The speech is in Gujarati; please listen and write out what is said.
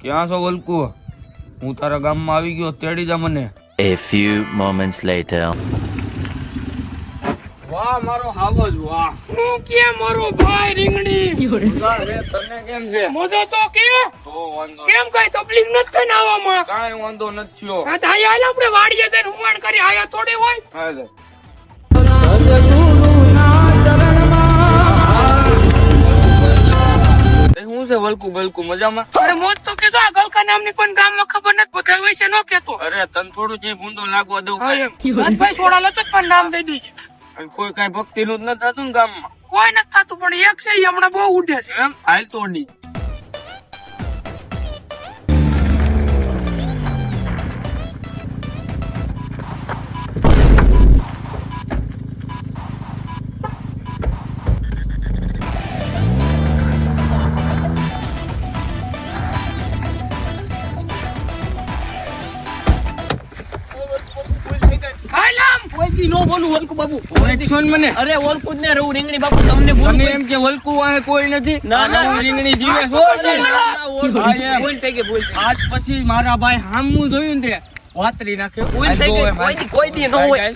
ક્યાં છો વલ્કુ? હું તારા ગામમાં આવી ગયો, તેડી જા મને. A few moments later. વાહ મારો હાવજ, વાહ. હું કે મારો ભાઈ રીંગણી મજા રે, તને કેમ છે? મજો તો કે તો વાંધો કેમ કઈ તકલીફ નથી થઈને આવવામાં? કાંઈ વાંધો નથી થયો. હા તો આયા હાલ આપણે વાડીએ જઈને હુમાણ કરી આયા થોડી હોય. હાલે. એ શું છે વલ્કુ બલ્કુ મજામાં? અરે મોજ તો કેજો આ ગલકા નામની કોઈ ગામમાં ખબર નથી, બધા હોય છે નો કેતો. અરે તને થોડું જે ભૂંડો લાગવા દઉં હા કાંઈ. એમ ભાઈ છોડા લતો પણ નામ દઈ દીજે. અને કોઈ કાંઈ ભક્તિનું જ નથી થતું ને ગામમાં. કોઈ નથી થતું પણ એક છે ઈ હમણાં બહુ ઉડે છે. એમ હાલ તોડી. હાલ આમ. કોઈથી નો બોલું વલ્કુ બાબુ. સુન મને. અરે વલ્કુ જ ને રહું રીંગણી બાબુ, તમને બોલું તને એમ કે વલ્કુ વાહે કોઈ નથી? ના, ના. હું રીંગણી જીવે છો. હા, એમ. બોલ થઈ ગઈ, બોલ. આજ પછી મારા ભાઈ હામું જોયું ને તે વાતરી નાખ્યો. બોલ થઈ ગઈ, કોઈ દી નો હોય.